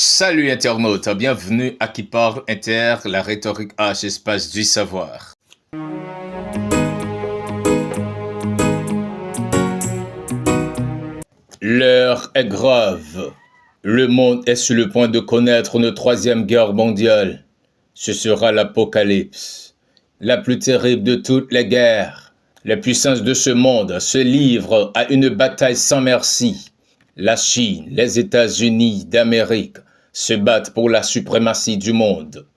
Salut internaute, bienvenue à Qui parle Inter, la rhétorique H, espace du savoir. L'heure est grave. Le monde est sur le point de connaître une troisième guerre mondiale. Ce sera l'apocalypse, la plus terrible de toutes les guerres. Les puissances de ce monde se livrent à une bataille sans merci. La Chine, les États-Unis d'Amérique se battent pour la suprématie du monde.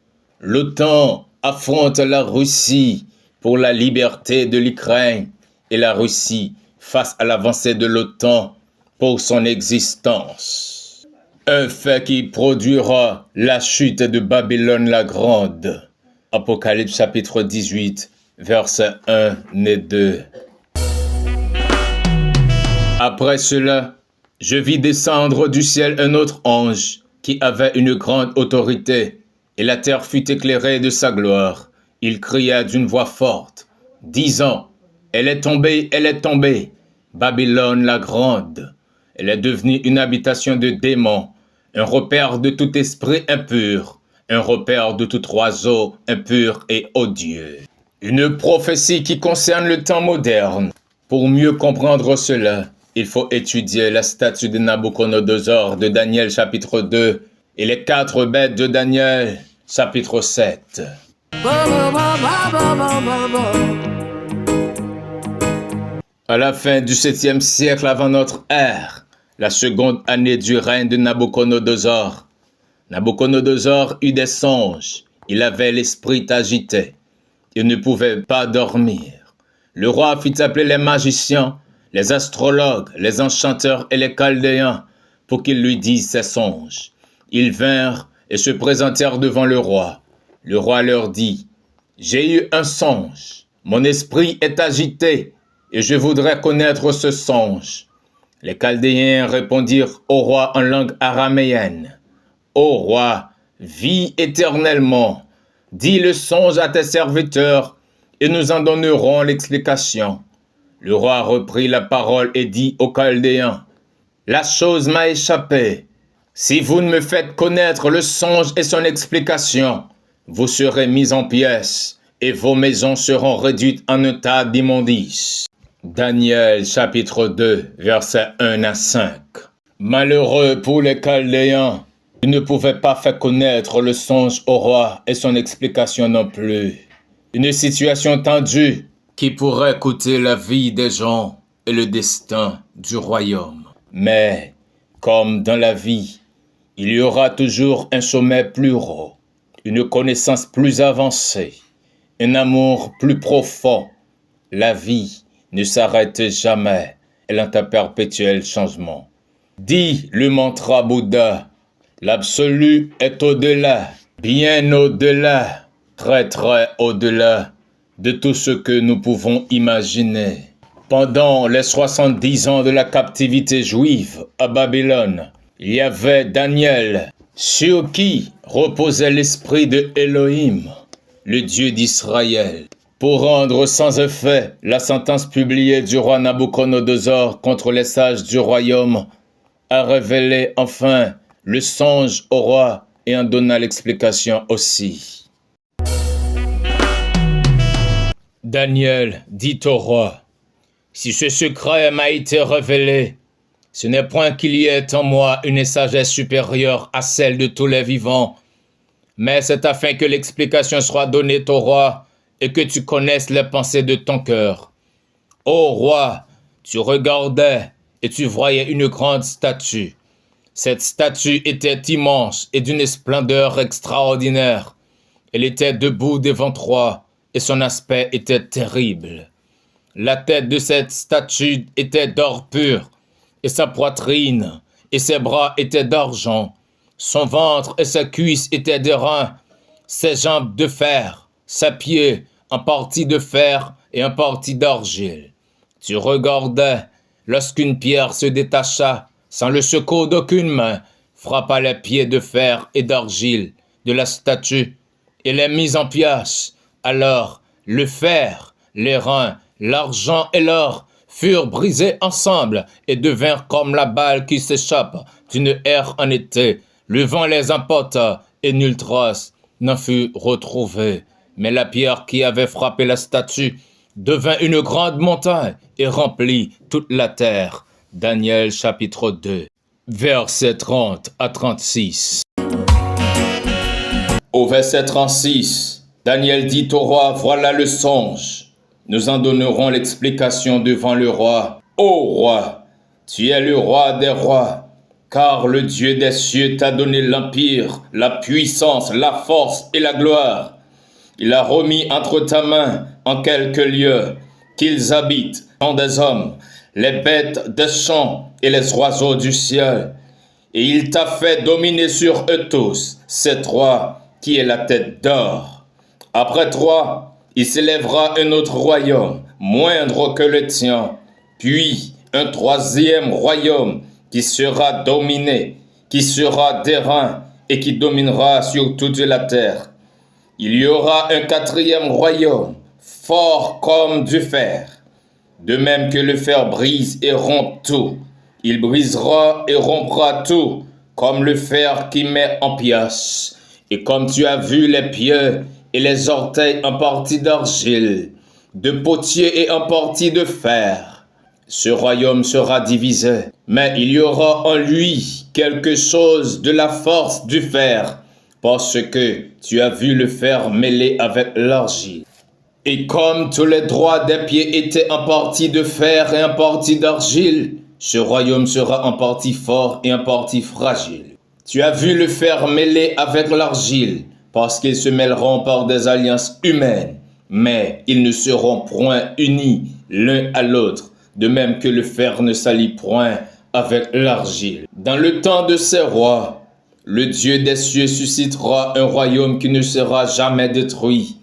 L'OTAN affronte la Russie pour la liberté de l'Ukraine et la Russie face à l'avancée de l'OTAN pour son existence. Un fait qui produira la chute de Babylone la Grande. Apocalypse chapitre 18, versets 1 et 2. Après cela, je vis descendre du ciel un autre ange qui avait une grande autorité, et la terre fut éclairée de sa gloire. Il cria d'une voix forte, disant, « Elle est tombée, Babylone la grande. Elle est devenue une habitation de démons, un repère de tout esprit impur, un repère de tout oiseau impur et odieux. » Une prophétie qui concerne le temps moderne. Pour mieux comprendre cela, il faut étudier la statue de Nabuchodonosor de Daniel chapitre 2 et les 4 bêtes de Daniel chapitre 7. À la fin du 7e siècle avant notre ère, la seconde année du règne de Nabuchodonosor, Nabuchodonosor eut des songes. Il avait l'esprit agité. Il ne pouvait pas dormir. Le roi fit appeler les magiciens, les astrologues, les enchanteurs et les chaldéens pour qu'ils lui disent ses songes. Ils vinrent et se présentèrent devant le roi. Le roi leur dit, « J'ai eu un songe. Mon esprit est agité et je voudrais connaître ce songe. » Les chaldéens répondirent au roi en langue araméenne, « Ô roi, vis éternellement. Dis le songe à tes serviteurs et nous en donnerons l'explication. » Le roi reprit la parole et dit aux Chaldéens, « La chose m'a échappé. Si vous ne me faites connaître le songe et son explication, vous serez mis en pièces et vos maisons seront réduites en un tas d'immondices. » Daniel chapitre 2, versets 1 à 5. Malheureux pour les Chaldéens, ils ne pouvaient pas faire connaître le songe au roi et son explication non plus. Une situation tendue qui pourrait coûter la vie des gens et le destin du royaume. Mais, comme dans la vie, il y aura toujours un sommet plus haut, une connaissance plus avancée, un amour plus profond. La vie ne s'arrête jamais, elle est un perpétuel changement. Dit le mantra Bouddha, l'absolu est au-delà, bien au-delà, très très au-delà de tout ce que nous pouvons imaginer. Pendant les 70 ans de la captivité juive à Babylone, il y avait Daniel, sur qui reposait l'esprit de Elohim, le Dieu d'Israël, pour rendre sans effet la sentence publiée du roi Nabuchodonosor contre les sages du royaume, a révélé enfin le songe au roi et en donna l'explication aussi. Daniel dit au roi, « Si ce secret m'a été révélé, ce n'est point qu'il y ait en moi une sagesse supérieure à celle de tous les vivants, mais c'est afin que l'explication soit donnée au roi et que tu connaisses les pensées de ton cœur. Ô roi, tu regardais et tu voyais une grande statue. Cette statue était immense et d'une splendeur extraordinaire. Elle était debout devant toi et son aspect était terrible. La tête de cette statue était d'or pur, et sa poitrine et ses bras étaient d'argent. Son ventre et ses cuisses étaient d'airain, ses jambes de fer, ses pieds en partie de fer et en partie d'argile. Tu regardais lorsqu'une pierre se détacha, sans le secours d'aucune main, frappa les pieds de fer et d'argile de la statue et les mit en pièces. Alors le fer, les reins, l'argent et l'or furent brisés ensemble et devinrent comme la balle qui s'échappe d'une haie en été Le vent les emporta et nulle trace n'en fut retrouvée. Mais la pierre qui avait frappé la statue devint une grande montagne et remplit toute la terre. Daniel chapitre 2, versets 30 à 36. Au verset 36, Daniel dit au roi, voilà le songe. Nous en donnerons l'explication devant le roi. Ô roi, tu es le roi des rois, car le Dieu des cieux t'a donné l'empire, la puissance, la force et la gloire. Il a remis entre ta main en quelques lieux qu'ils habitent, sont des hommes, les bêtes des champs et les oiseaux du ciel. Et il t'a fait dominer sur eux tous, c'est toi qui es la tête d'or. Après toi, il s'élèvera un autre royaume, moindre que le tien, puis un troisième royaume qui sera dominé, qui sera d'airain et qui dominera sur toute la terre. Il y aura un quatrième royaume, fort comme du fer. De même que le fer brise et rompt tout, il brisera et rompra tout, comme le fer qui met en pièces. Et comme tu as vu les pieds et les orteils en partie d'argile, de potier et en partie de fer, ce royaume sera divisé. Mais il y aura en lui quelque chose de la force du fer, parce que tu as vu le fer mêlé avec l'argile. Et comme tous les droits des pieds étaient en partie de fer et en partie d'argile, ce royaume sera en partie fort et en partie fragile. Tu as vu le fer mêlé avec l'argile, parce qu'ils se mêleront par des alliances humaines, mais ils ne seront point unis l'un à l'autre, de même que le fer ne s'allie point avec l'argile. Dans le temps de ces rois, le Dieu des cieux suscitera un royaume qui ne sera jamais détruit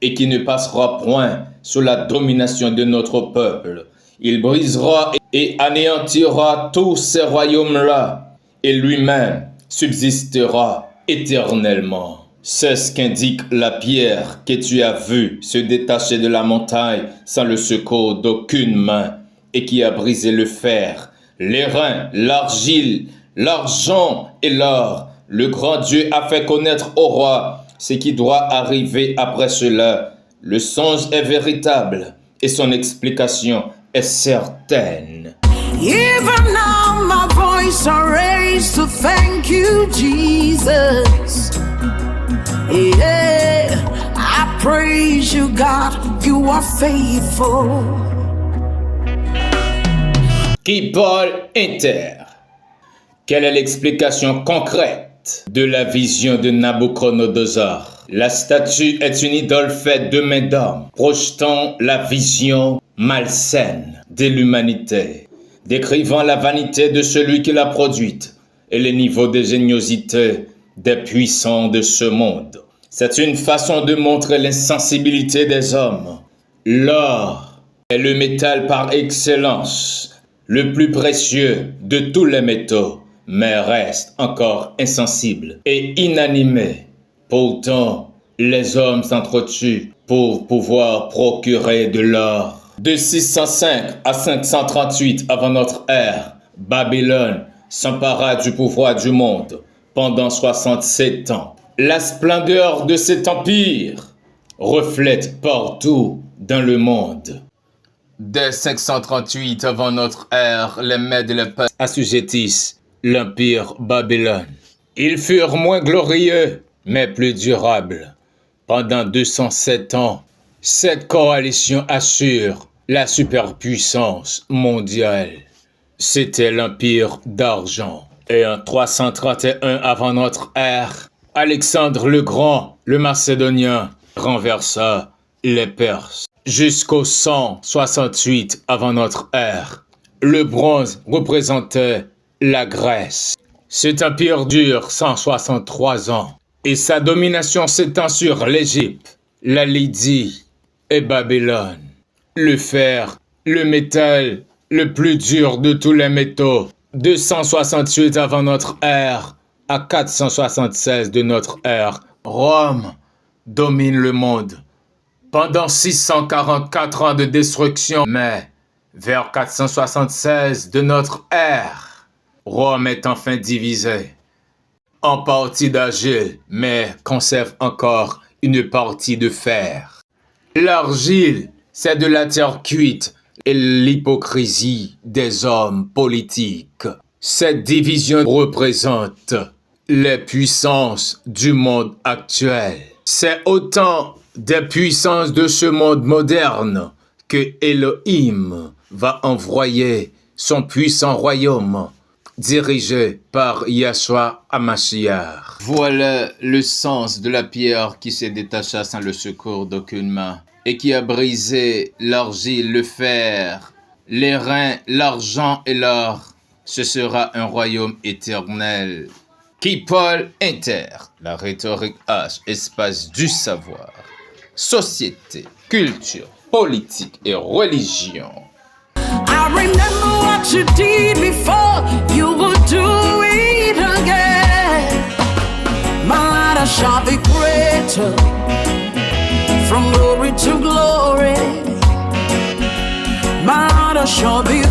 et qui ne passera point sous la domination de notre peuple. Il brisera et anéantira tous ces royaumes-là, et lui-même subsistera éternellement. C'est ce qu'indique la pierre que tu as vue se détacher de la montagne sans le secours d'aucune main, et qui a brisé le fer, l'airain, l'argile, l'argent et l'or. Le grand Dieu a fait connaître au roi ce qui doit arriver après cela. Le songe est véritable et son explication est certaine. Even now my voice I raise to thank you, Jesus. Yeah, I praise you, God, you are faithful. Qui parle Inter. Quelle est l'explication concrète de la vision de Nabuchodonosor? La statue est une idole faite de mains d'homme, projetant la vision malsaine de l'humanité, décrivant la vanité de celui qui l'a produite et les niveaux d'ingéniosité des puissants de ce monde. C'est une façon de montrer l'insensibilité des hommes. L'or est le métal par excellence, le plus précieux de tous les métaux, mais reste encore insensible et inanimé. Pourtant, les hommes s'entretuent pour pouvoir procurer de l'or. De 605 à 538 avant notre ère, Babylone s'empara du pouvoir du monde pendant 67 ans. La splendeur de cet empire reflète partout dans le monde. Dès 538 avant notre ère, les Mèdes et les Perses assujettissent l'empire Babylone. Ils furent moins glorieux, mais plus durables. Pendant 207 ans, cette coalition assure la superpuissance mondiale. C'était l'empire d'argent. Et en 331 avant notre ère, Alexandre le Grand, le Macédonien, renversa les Perses. Jusqu'au 168 avant notre ère, le bronze représentait la Grèce. Cet empire dure 163 ans et sa domination s'étend sur l'Égypte, la Lydie et Babylone. Le fer, le métal, le plus dur de tous les métaux, 268 avant notre ère à 476 de notre ère, Rome domine le monde. Pendant 644 ans de destruction, mais vers 476 de notre ère, Rome est enfin divisée. en partie d'argile, mais conserve encore une partie de fer. L'argile, c'est de la terre cuite et l'hypocrisie des hommes politiques. Cette division représente les puissances du monde actuel. C'est autant des puissances de ce monde moderne que Elohim va envoyer son puissant royaume dirigé par Yahshua HaMashiach. Voilà le sens de la pierre qui se détacha sans le secours d'aucune main et qui a brisé l'argile, le fer, les reins, l'argent et l'or. Ce sera un royaume éternel. Kipol Inter, la rhétorique H, espace du savoir, société, culture, politique et religion. I remember what you did before, you will do it again. My light shall be greater, from glory to glory. My light shall be